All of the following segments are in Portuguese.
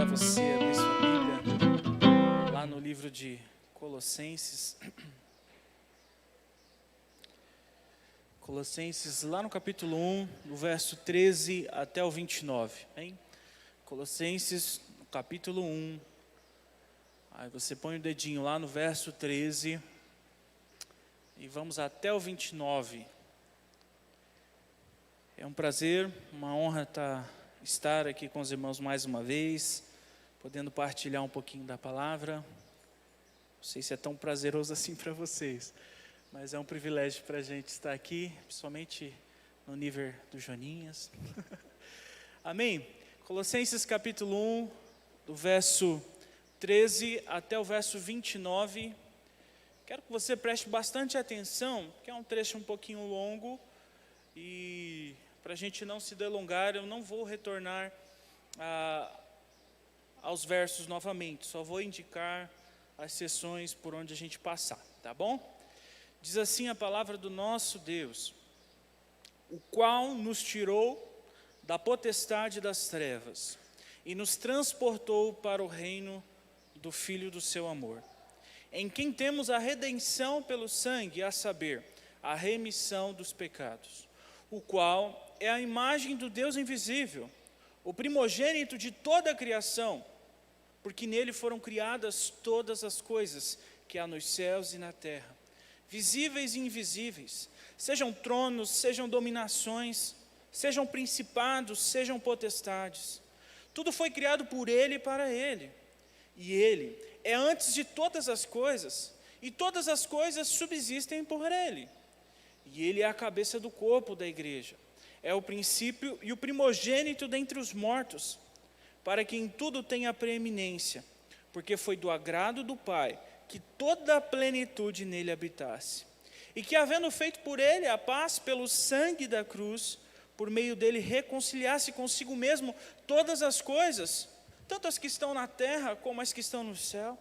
você abrir sua Bíblia lá no livro de Colossenses. Colossenses, lá no capítulo 1, do verso 13 até o 29. Hein? Colossenses, capítulo 1. Aí você põe o dedinho lá no verso 13 e vamos até o 29. É um prazer, uma honra estar aqui com os irmãos mais uma vez, podendo partilhar um pouquinho da palavra. Não sei se é tão prazeroso assim para vocês, mas é um privilégio para a gente estar aqui, principalmente no nível do Joninhas. Amém? Colossenses capítulo 1, do verso 13 até o verso 29. Quero que você preste bastante atenção, porque é um trecho um pouquinho longo, e para a gente não se delongar, eu não vou retornar aos versos novamente, só vou indicar as sessões por onde a gente passar, tá bom? Diz assim a palavra do nosso Deus: o qual nos tirou da potestade das trevas e nos transportou para o reino do Filho do seu amor, em quem temos a redenção pelo sangue, a saber, a remissão dos pecados, o qual é a imagem do Deus invisível, o primogênito de toda a criação, porque nele foram criadas todas as coisas que há nos céus e na terra, visíveis e invisíveis, sejam tronos, sejam dominações, sejam principados, sejam potestades. Tudo foi criado por ele e para ele. E ele é antes de todas as coisas, e todas as coisas subsistem por ele. E ele é a cabeça do corpo da igreja. É o princípio e o primogênito dentre os mortos, para que em tudo tenha preeminência, porque foi do agrado do Pai que toda a plenitude nele habitasse. E que, havendo feito por ele a paz pelo sangue da cruz, por meio dele reconciliasse consigo mesmo todas as coisas, tanto as que estão na terra como as que estão no céu.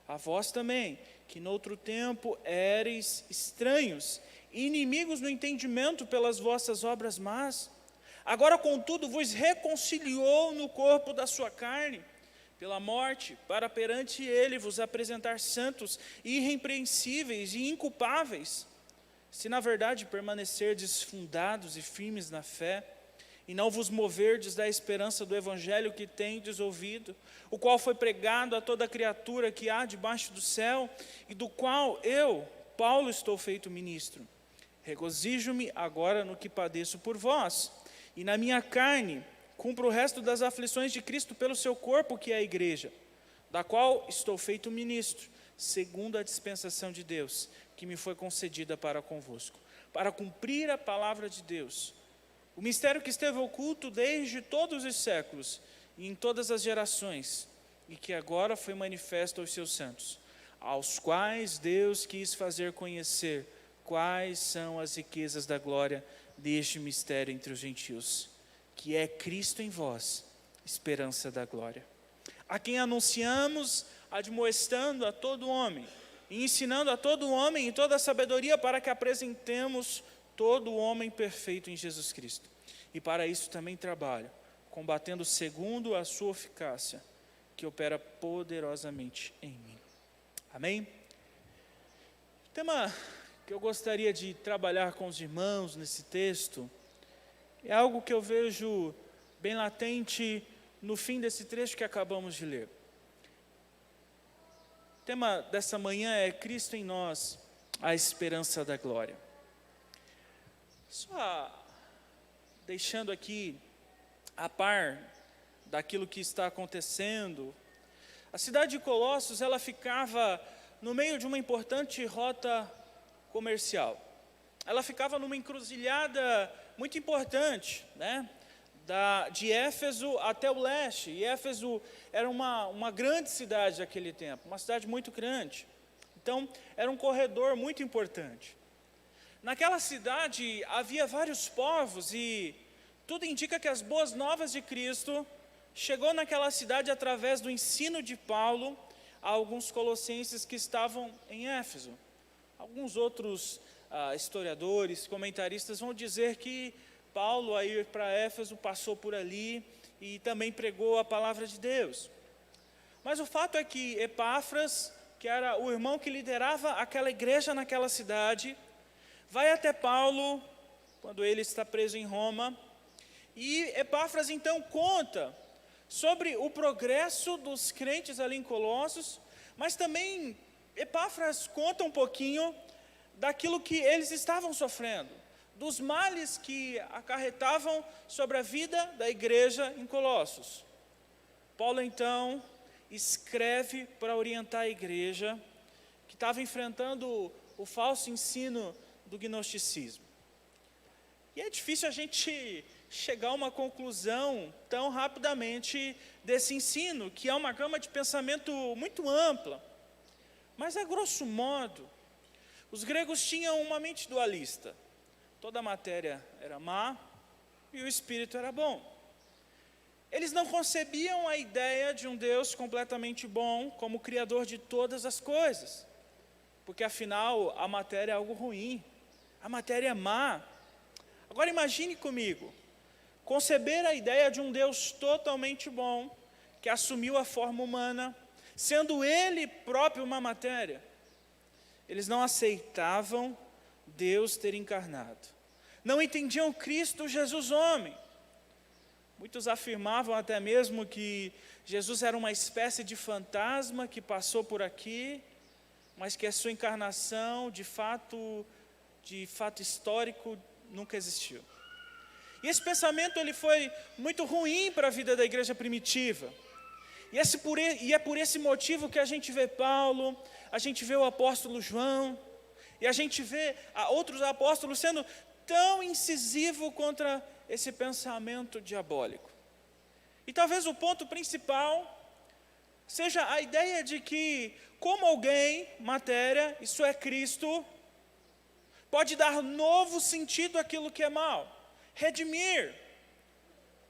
A vós também, que noutro tempo éreis estranhos, inimigos no entendimento pelas vossas obras más, agora contudo vos reconciliou no corpo da sua carne, pela morte, para perante ele vos apresentar santos, irrepreensíveis e inculpáveis, se na verdade permanecerdes fundados e firmes na fé, e não vos moverdes da esperança do evangelho que tendes ouvido, o qual foi pregado a toda criatura que há debaixo do céu, e do qual eu, Paulo, estou feito ministro. Regozijo-me agora no que padeço por vós, e na minha carne cumpro o resto das aflições de Cristo pelo seu corpo, que é a igreja, da qual estou feito ministro, segundo a dispensação de Deus, que me foi concedida para convosco, para cumprir a palavra de Deus, o mistério que esteve oculto desde todos os séculos e em todas as gerações, e que agora foi manifesto aos seus santos, aos quais Deus quis fazer conhecer quais são as riquezas da glória deste mistério entre os gentios, que é Cristo em vós, esperança da glória. A quem anunciamos, admoestando a todo homem, e ensinando a todo homem em toda a sabedoria, para que apresentemos todo o homem perfeito em Jesus Cristo. E para isso também trabalho, combatendo segundo a sua eficácia, que opera poderosamente em mim. Amém? O tema que eu gostaria de trabalhar com os irmãos nesse texto é algo que eu vejo bem latente no fim desse trecho que acabamos de ler. O tema dessa manhã é Cristo em nós, a esperança da glória. Só deixando aqui a par daquilo que está acontecendo, a cidade de Colossos, ela ficava no meio de uma importante rota comercial. Ela ficava numa encruzilhada muito importante, né? De Éfeso até o leste. E Éfeso era uma grande cidade daquele tempo, uma cidade muito grande. Então, era um corredor muito importante. Naquela cidade havia vários povos e tudo indica que as boas novas de Cristo chegou naquela cidade através do ensino de Paulo a alguns colossenses que estavam em Éfeso. Alguns outros historiadores, comentaristas vão dizer que Paulo, a ir para Éfeso, passou por ali e também pregou a palavra de Deus. Mas o fato é que Epáfras, que era o irmão que liderava aquela igreja naquela cidade, vai até Paulo, quando ele está preso em Roma, e Epáfras então conta sobre o progresso dos crentes ali em Colossos, mas também Epáfras conta um pouquinho daquilo que eles estavam sofrendo, dos males que acarretavam sobre a vida da igreja em Colossos. Paulo então escreve para orientar a igreja que estava enfrentando o falso ensino do gnosticismo. E é difícil a gente chegar a uma conclusão tão rapidamente desse ensino, que é uma gama de pensamento muito ampla. Mas, a grosso modo, os gregos tinham uma mente dualista. Toda a matéria era má e o espírito era bom. Eles não concebiam a ideia de um Deus completamente bom como criador de todas as coisas, porque afinal a matéria é algo ruim, a matéria é má. Agora imagine comigo, conceber a ideia de um Deus totalmente bom, que assumiu a forma humana, sendo Ele próprio uma matéria. Eles não aceitavam Deus ter encarnado, não entendiam Cristo Jesus homem. Muitos afirmavam até mesmo que Jesus era uma espécie de fantasma que passou por aqui, mas que a sua encarnação, de fato histórico, nunca existiu. E esse pensamento ele foi muito ruim para a vida da igreja primitiva. E é por esse motivo que a gente vê Paulo, a gente vê o apóstolo João, e a gente vê outros apóstolos sendo tão incisivo contra esse pensamento diabólico. E talvez o ponto principal seja a ideia de que, como alguém, matéria, isso é Cristo, pode dar novo sentido àquilo que é mal, redimir.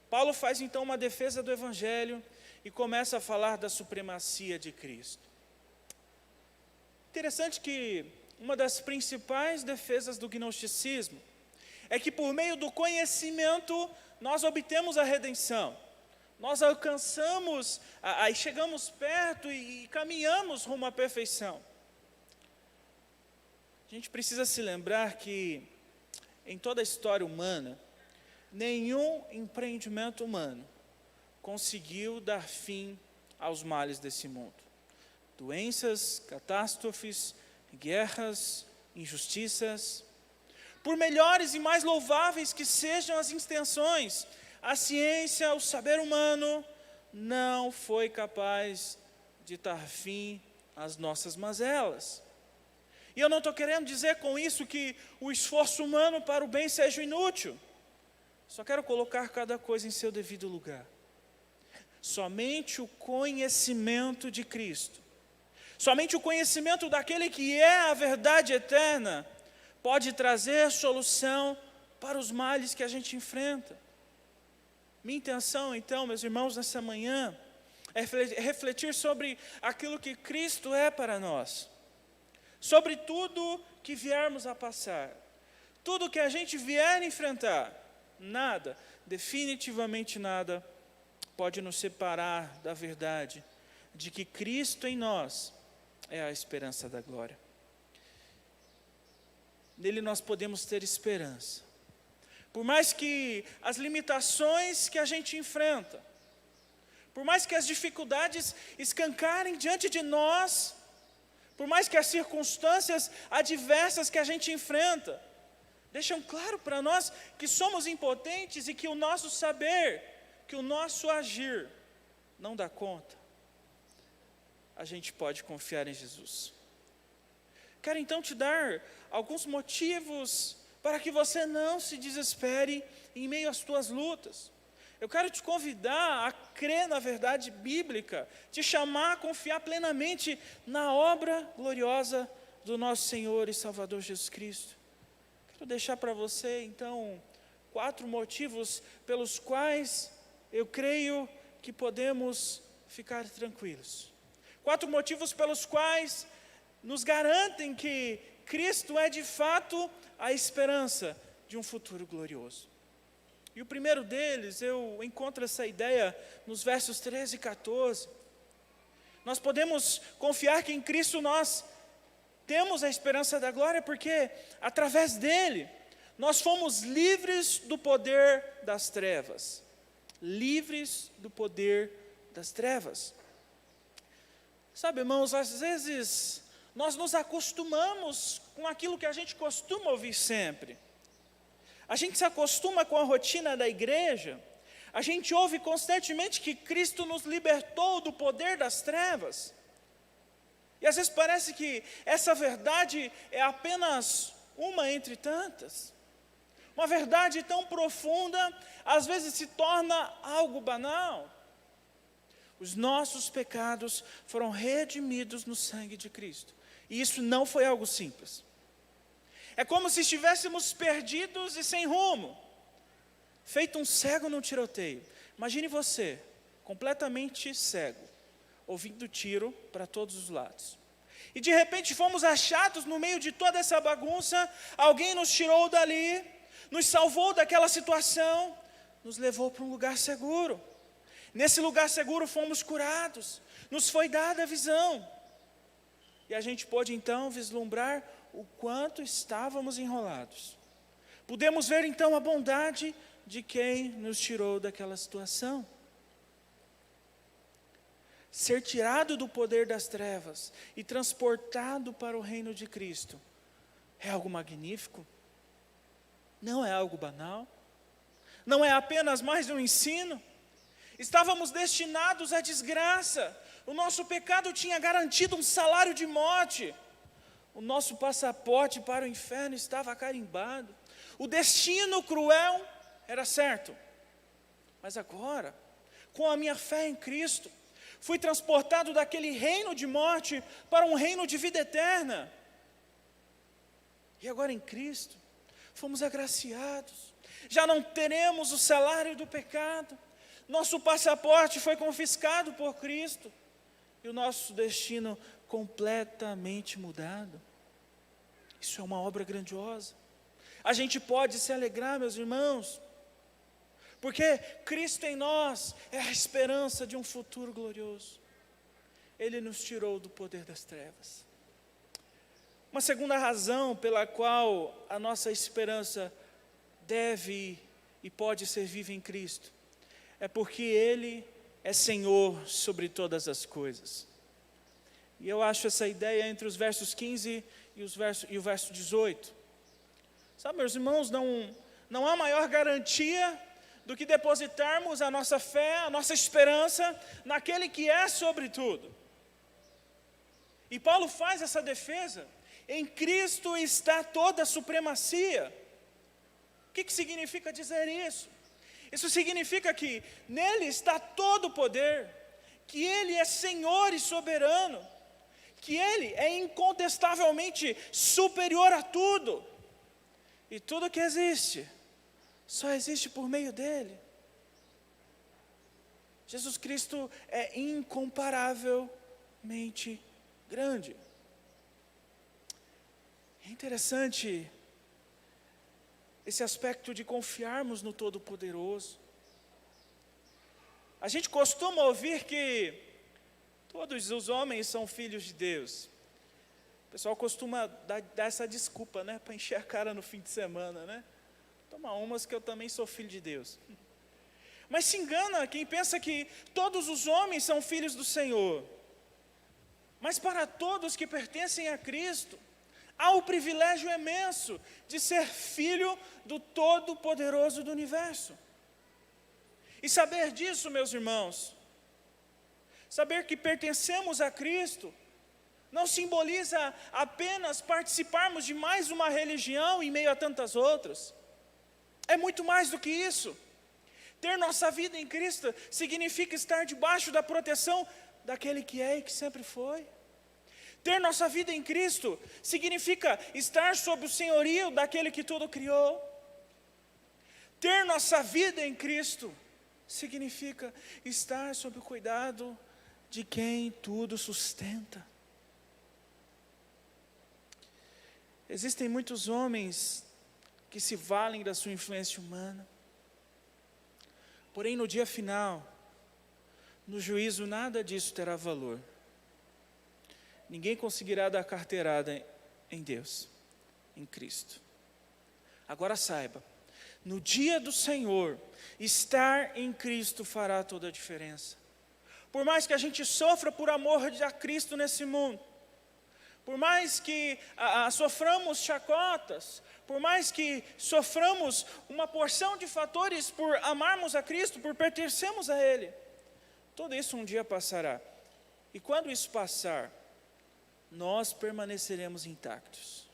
Paulo faz então uma defesa do Evangelho e começa a falar da supremacia de Cristo. Interessante que uma das principais defesas do gnosticismo é que por meio do conhecimento nós obtemos a redenção. Nós alcançamos, aí chegamos perto e caminhamos rumo à perfeição. A gente precisa se lembrar que em toda a história humana, nenhum empreendimento humano conseguiu dar fim aos males desse mundo. Doenças, catástrofes, guerras, injustiças. Por melhores e mais louváveis que sejam as intenções, a ciência, o saber humano, não foi capaz de dar fim às nossas mazelas. E eu não estou querendo dizer com isso que o esforço humano para o bem seja inútil. Só quero colocar cada coisa em seu devido lugar. Somente o conhecimento de Cristo, somente o conhecimento daquele que é a verdade eterna, pode trazer solução para os males que a gente enfrenta. Minha intenção, então, meus irmãos, nessa manhã, é refletir sobre aquilo que Cristo é para nós, sobre tudo que viermos a passar, tudo que a gente vier enfrentar. Nada, definitivamente nada, pode nos separar da verdade de que Cristo em nós é a esperança da glória. Nele nós podemos ter esperança. Por mais que as limitações que a gente enfrenta, por mais que as dificuldades escancarem diante de nós, por mais que as circunstâncias adversas que a gente enfrenta, deixam claro para nós que somos impotentes e que o nosso saber, que o nosso agir não dá conta, a gente pode confiar em Jesus. Quero então te dar alguns motivos para que você não se desespere em meio às tuas lutas. Eu quero te convidar a crer na verdade bíblica, te chamar a confiar plenamente na obra gloriosa do nosso Senhor e Salvador Jesus Cristo. Quero deixar para você, então, 4 motivos pelos quais eu creio que podemos ficar tranquilos. 4 motivos pelos quais nos garantem que Cristo é de fato a esperança de um futuro glorioso. E o primeiro deles, eu encontro essa ideia nos versos 13 e 14. Nós podemos confiar que em Cristo nós temos a esperança da glória, porque através dele nós fomos livres do poder das trevas. Livres do poder das trevas. Sabe, irmãos, às vezes nós nos acostumamos com aquilo que a gente costuma ouvir sempre. A gente se acostuma com a rotina da igreja. A gente ouve constantemente que Cristo nos libertou do poder das trevas. E às vezes parece que essa verdade é apenas uma entre tantas. Uma verdade tão profunda, às vezes se torna algo banal. Os nossos pecados foram redimidos no sangue de Cristo. E isso não foi algo simples. É como se estivéssemos perdidos e sem rumo, feito um cego num tiroteio. Imagine você, completamente cego, ouvindo tiro para todos os lados. E de repente fomos achados no meio de toda essa bagunça, alguém nos tirou dali, nos salvou daquela situação, nos levou para um lugar seguro. Nesse lugar seguro fomos curados, nos foi dada a visão. E a gente pôde então vislumbrar o quanto estávamos enrolados. Pudemos ver então a bondade de quem nos tirou daquela situação. Ser tirado do poder das trevas e transportado para o reino de Cristo é algo magnífico. Não é algo banal. Não é apenas mais um ensino. Estávamos destinados à desgraça. O nosso pecado tinha garantido um salário de morte. O nosso passaporte para o inferno estava carimbado. O destino cruel era certo. Mas agora, com a minha fé em Cristo, fui transportado daquele reino de morte para um reino de vida eterna. E agora em Cristo, fomos agraciados. Já não teremos o salário do pecado. Nosso passaporte foi confiscado por Cristo. E o nosso destino completamente mudado. Isso é uma obra grandiosa. A gente pode se alegrar, meus irmãos, porque Cristo em nós é a esperança de um futuro glorioso. Ele nos tirou do poder das trevas. Uma segunda razão pela qual a nossa esperança deve e pode ser viva em Cristo é porque Ele é Senhor sobre todas as coisas. E eu acho essa ideia entre os versos 15 e o verso 18. Sabe, meus irmãos, não há maior garantia do que depositarmos a nossa fé, a nossa esperança naquele que é sobre tudo. E Paulo faz essa defesa. Em Cristo está toda a supremacia. O que significa dizer isso? Isso significa que nele está todo o poder, que Ele é Senhor e soberano, que Ele é incontestavelmente superior a tudo. E tudo que existe, só existe por meio dEle. Jesus Cristo é incomparavelmente grande. É interessante esse aspecto de confiarmos no Todo-Poderoso. A gente costuma ouvir que todos os homens são filhos de Deus. O pessoal costuma dar essa desculpa, né, para encher a cara no fim de semana, né? Toma umas que eu também sou filho de Deus. Mas se engana quem pensa que todos os homens são filhos do Senhor. Mas para todos que pertencem a Cristo, há o privilégio imenso de ser filho do Todo-Poderoso do Universo. E saber disso, meus irmãos, saber que pertencemos a Cristo, não simboliza apenas participarmos de mais uma religião em meio a tantas outras. É muito mais do que isso. Ter nossa vida em Cristo significa estar debaixo da proteção daquele que é e que sempre foi. Ter nossa vida em Cristo significa estar sob o senhorio daquele que tudo criou. Ter nossa vida em Cristo significa estar sob o cuidado de quem tudo sustenta. Existem muitos homens que se valem da sua influência humana. Porém, no dia final, no juízo, nada disso terá valor. ninguém conseguirá dar carteirada em Deus, em Cristo. Agora saiba, no dia do Senhor, estar em Cristo fará toda a diferença. Por mais que a gente sofra por amor a Cristo nesse mundo, por mais que soframos chacotas, por mais que soframos uma porção de fatores por amarmos a Cristo, por pertencermos a Ele, tudo isso um dia passará. E quando isso passar, nós permaneceremos intactos.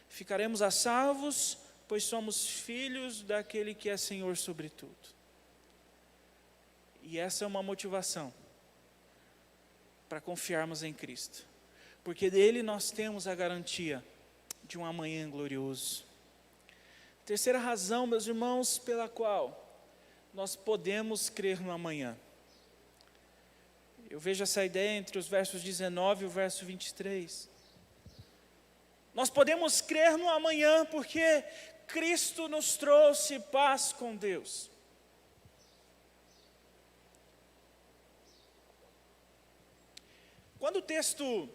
Ficaremos a salvos, pois somos filhos daquele que é Senhor sobre tudo. E essa é uma motivação para confiarmos em Cristo, porque dele nós temos a garantia de um amanhã glorioso. Terceira razão, meus irmãos, pela qual nós podemos crer no amanhã. Eu vejo essa ideia entre os versos 19 e o verso 23. Nós podemos crer no amanhã porque Cristo nos trouxe paz com Deus. Quando o texto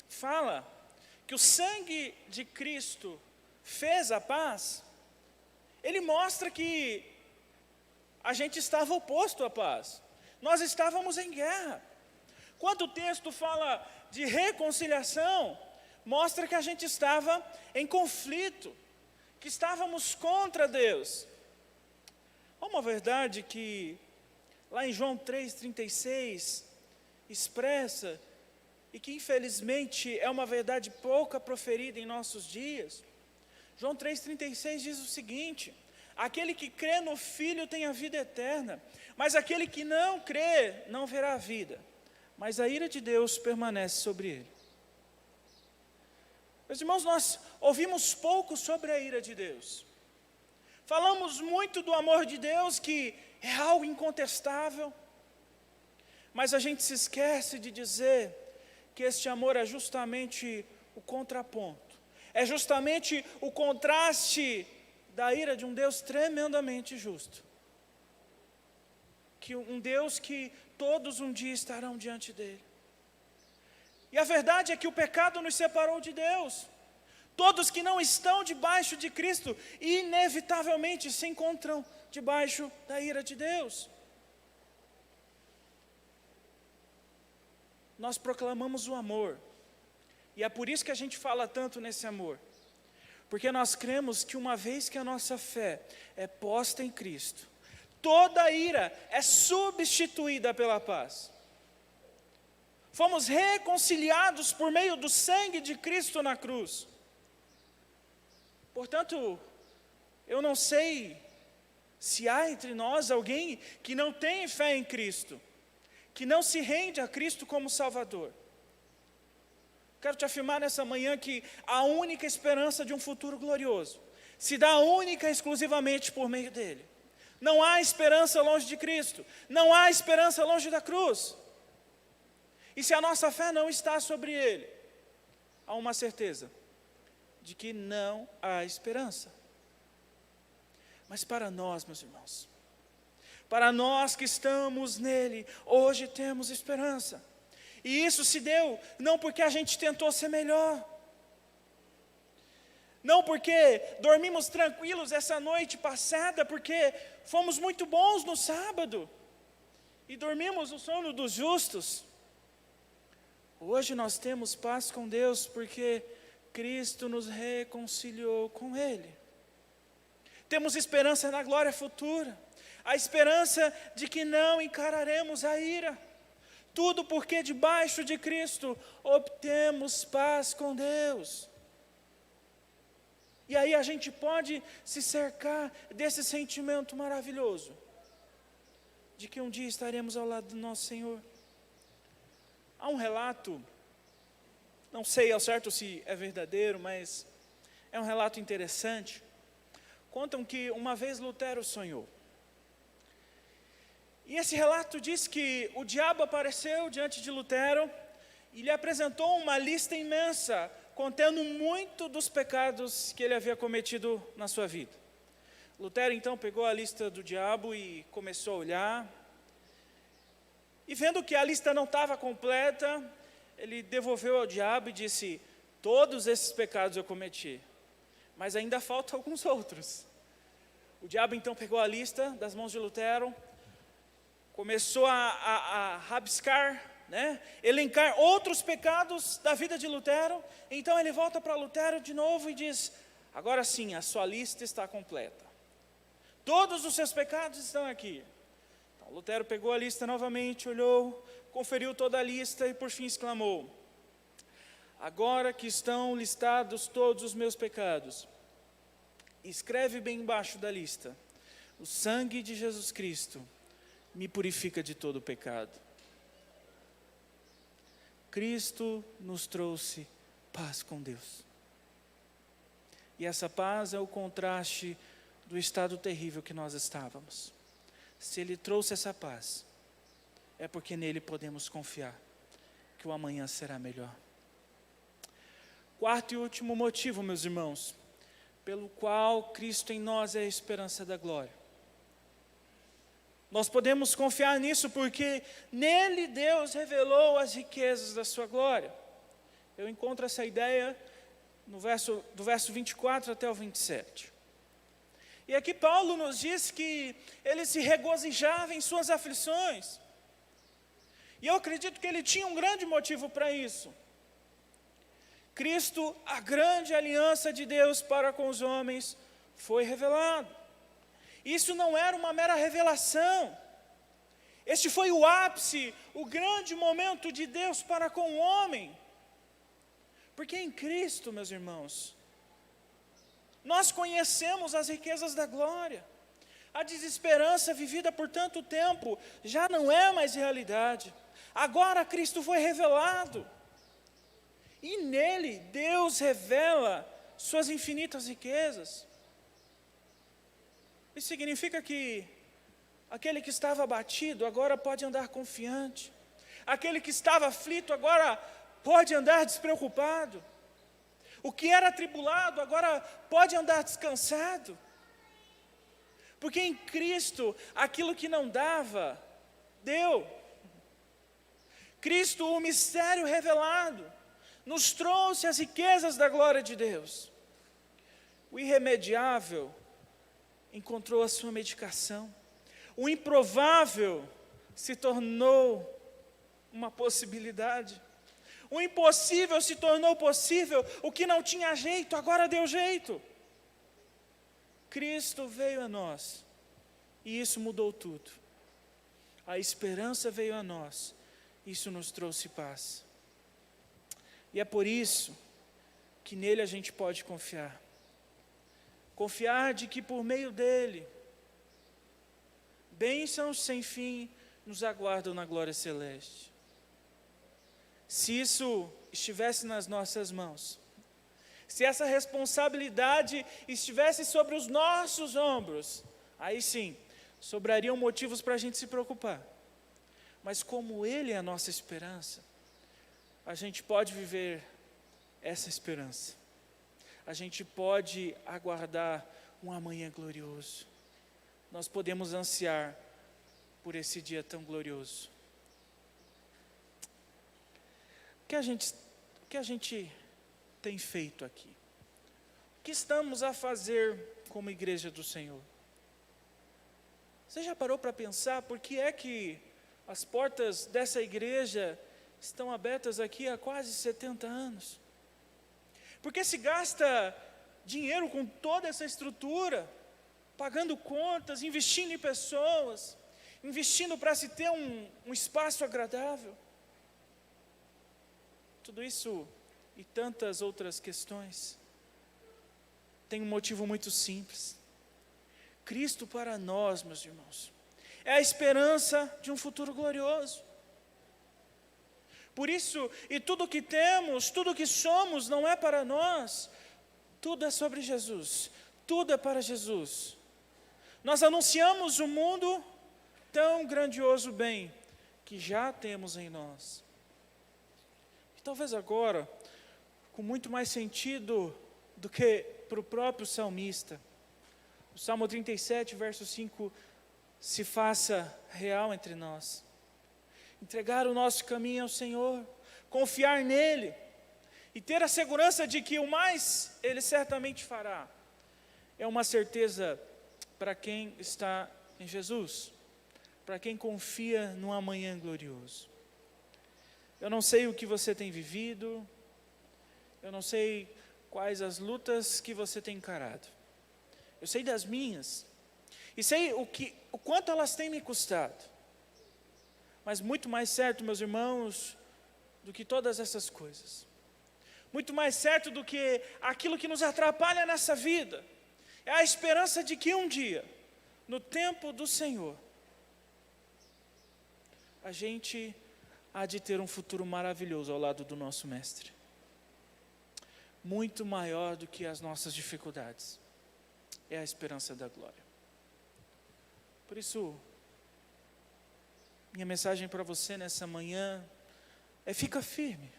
fala que o sangue de Cristo fez a paz, ele mostra que a gente estava oposto à paz. Nós estávamos em guerra. Quando o texto fala de reconciliação, mostra que a gente estava em conflito, que estávamos contra Deus. Há uma verdade que lá em João 3,36 expressa, e que infelizmente é uma verdade pouca proferida em nossos dias. João 3,36 diz o seguinte: aquele que crê no Filho tem a vida eterna, mas aquele que não crê não verá a vida, mas a ira de Deus permanece sobre ele. Meus irmãos, nós ouvimos pouco sobre a ira de Deus. Falamos muito do amor de Deus, que é algo incontestável, mas a gente se esquece de dizer que este amor é justamente o contraponto, é justamente o contraste da ira de um Deus tremendamente justo, que um Deus que todos um dia estarão diante dele. E a verdade é que o pecado nos separou de Deus. Todos que não estão debaixo de Cristo, inevitavelmente se encontram debaixo da ira de Deus. Nós proclamamos o amor, e é por isso que a gente fala tanto nesse amor, porque nós cremos que uma vez que a nossa fé é posta em Cristo, toda a ira é substituída pela paz. Fomos reconciliados por meio do sangue de Cristo na cruz. Portanto, eu não sei se há entre nós alguém que não tem fé em Cristo, que não se rende a Cristo como Salvador. Quero te afirmar nessa manhã que a única esperança de um futuro glorioso se dá única e exclusivamente por meio dele. Não há esperança longe de Cristo, não há esperança longe da cruz. E se a nossa fé não está sobre ele, há uma certeza de que não há esperança. Mas para nós, meus irmãos, para nós que estamos nele, hoje temos esperança. E isso se deu não porque a gente tentou ser melhor, não porque dormimos tranquilos essa noite passada, porque fomos muito bons no sábado e dormimos o sono dos justos. Hoje nós temos paz com Deus porque Cristo nos reconciliou com Ele. Temos esperança na glória futura, a esperança de que não encararemos a ira. Tudo porque debaixo de Cristo obtemos paz com Deus. E aí a gente pode se cercar desse sentimento maravilhoso, de que um dia estaremos ao lado do nosso Senhor. Há um relato, não sei ao certo se é verdadeiro, mas é um relato interessante. Contam que uma vez Lutero sonhou. E esse relato diz que o diabo apareceu diante de Lutero e lhe apresentou uma lista imensa, contendo muito dos pecados que ele havia cometido na sua vida. Lutero então pegou a lista do diabo e começou a olhar. E vendo que a lista não estava completa, ele devolveu ao diabo e disse: todos esses pecados eu cometi, mas ainda faltam alguns outros. O diabo então pegou a lista das mãos de Lutero, começou a rabiscar, elencar outros pecados da vida de Lutero. Então ele volta para Lutero de novo e diz: agora sim, a sua lista está completa. Todos os seus pecados estão aqui. Então, Lutero pegou a lista novamente, olhou, conferiu toda a lista e por fim exclamou: agora que estão listados todos os meus pecados, escreve bem embaixo da lista: o sangue de Jesus Cristo me purifica de todo o pecado. Cristo nos trouxe paz com Deus. E essa paz é o contraste do estado terrível que nós estávamos. Se Ele trouxe essa paz, é porque nele podemos confiar que o amanhã será melhor. Quarto e último motivo, meus irmãos, pelo qual Cristo em nós é a esperança da glória. Nós podemos confiar nisso porque nele Deus revelou as riquezas da sua glória. Eu encontro essa ideia do verso 24 até o 27. E aqui Paulo nos diz que ele se regozijava em suas aflições. E eu acredito que ele tinha um grande motivo para isso. Cristo, a grande aliança de Deus para com os homens, foi revelado. Isso não era uma mera revelação. Este foi o ápice, o grande momento de Deus para com o homem. Porque em Cristo, meus irmãos, nós conhecemos as riquezas da glória. A desesperança vivida por tanto tempo já não é mais realidade. Agora Cristo foi revelado. E nele Deus revela suas infinitas riquezas. Isso significa que aquele que estava abatido agora pode andar confiante. Aquele que estava aflito agora pode andar despreocupado. O que era atribulado agora pode andar descansado. Porque em Cristo aquilo que não dava, deu. Cristo, o mistério revelado, nos trouxe as riquezas da glória de Deus. O irremediável encontrou a sua medicação. O improvável se tornou uma possibilidade. O impossível se tornou possível. O que não tinha jeito, agora deu jeito. Cristo veio a nós, e isso mudou tudo. A esperança veio a nós, isso nos trouxe paz. E é por isso que nele a gente pode confiar. Confiar de que por meio dele, bênçãos sem fim nos aguardam na glória celeste. Se isso estivesse nas nossas mãos, se essa responsabilidade estivesse sobre os nossos ombros, aí sim, sobrariam motivos para a gente se preocupar. Mas como Ele é a nossa esperança, a gente pode viver essa esperança. A gente pode aguardar um amanhã glorioso. Nós podemos ansiar por esse dia tão glorioso. O que a gente tem feito aqui? O que estamos a fazer como igreja do Senhor? Você já parou para pensar por que é que as portas dessa igreja estão abertas aqui há quase 70 anos? Por que se gasta dinheiro com toda essa estrutura, pagando contas, investindo em pessoas, investindo para se ter um espaço agradável? Tudo isso e tantas outras questões tem um motivo muito simples. Cristo para nós, meus irmãos, é a esperança de um futuro glorioso. Por isso, e tudo que temos, tudo que somos, não é para nós, tudo é sobre Jesus, tudo é para Jesus. Nós anunciamos o mundo tão grandioso bem que já temos em nós. E talvez agora, com muito mais sentido do que para o próprio salmista, o Salmo 37, verso 5, se faça real entre nós. Entregar o nosso caminho ao Senhor, confiar nele e ter a segurança de que o mais ele certamente fará. É uma certeza para quem está em Jesus, para quem confia no amanhã glorioso. Eu não sei o que você tem vivido, eu não sei quais as lutas que você tem encarado. Eu sei das minhas, e sei o quanto elas têm me custado. Mas muito mais certo, meus irmãos, do que todas essas coisas, muito mais certo do que aquilo que nos atrapalha nessa vida, é a esperança de que um dia, no tempo do Senhor, a gente há de ter um futuro maravilhoso ao lado do nosso Mestre. Muito maior do que as nossas dificuldades. É a esperança da glória. Por isso, minha mensagem para você nessa manhã é: fica firme.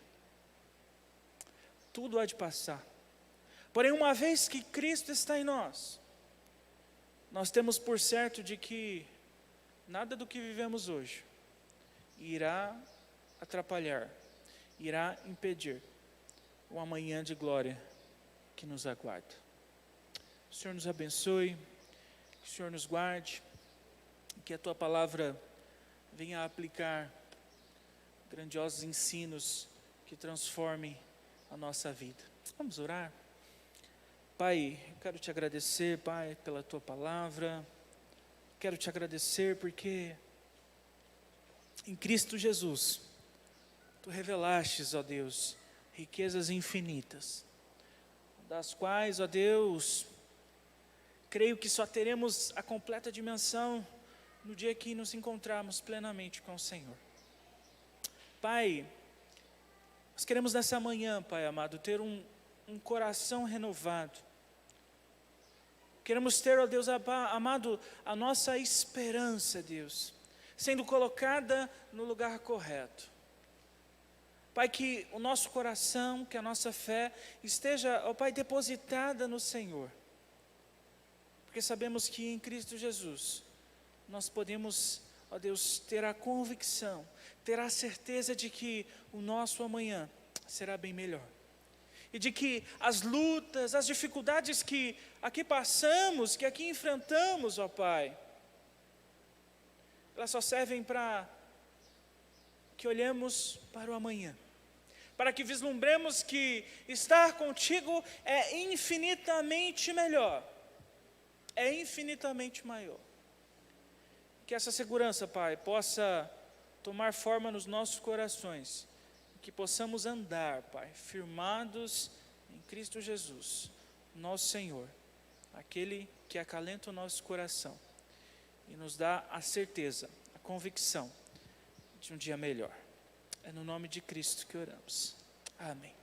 Tudo há de passar. Porém, uma vez que Cristo está em nós, nós temos por certo de que nada do que vivemos hoje irá atrapalhar, irá impedir o amanhã de glória que nos aguarda. O Senhor nos abençoe, que o Senhor nos guarde, que a Tua palavra venha a aplicar grandiosos ensinos que transformem a nossa vida. Vamos orar? Pai, quero Te agradecer, Pai, pela Tua palavra. Quero Te agradecer porque em Cristo Jesus, Tu revelastes, ó Deus, riquezas infinitas, das quais, ó Deus, creio que só teremos a completa dimensão no dia que nos encontrarmos plenamente com o Senhor. Pai, nós queremos nessa manhã, Pai amado, ter um coração renovado. Queremos ter, ó Deus amado, a nossa esperança, Deus, sendo colocada no lugar correto. Pai, que o nosso coração, que a nossa fé esteja, ó Pai, depositada no Senhor. Porque sabemos que em Cristo Jesus, nós podemos, ó Deus, ter a convicção, ter a certeza de que o nosso amanhã será bem melhor. E de que as lutas, as dificuldades que aqui passamos, que aqui enfrentamos, ó Pai, elas só servem para que olhemos para o amanhã, para que vislumbremos que estar contigo é infinitamente melhor, é infinitamente maior. Que essa segurança, Pai, possa tomar forma nos nossos corações, que possamos andar, Pai, firmados em Cristo Jesus, nosso Senhor, aquele que acalenta o nosso coração e nos dá a certeza, a convicção de um dia melhor. É no nome de Cristo que oramos. Amém.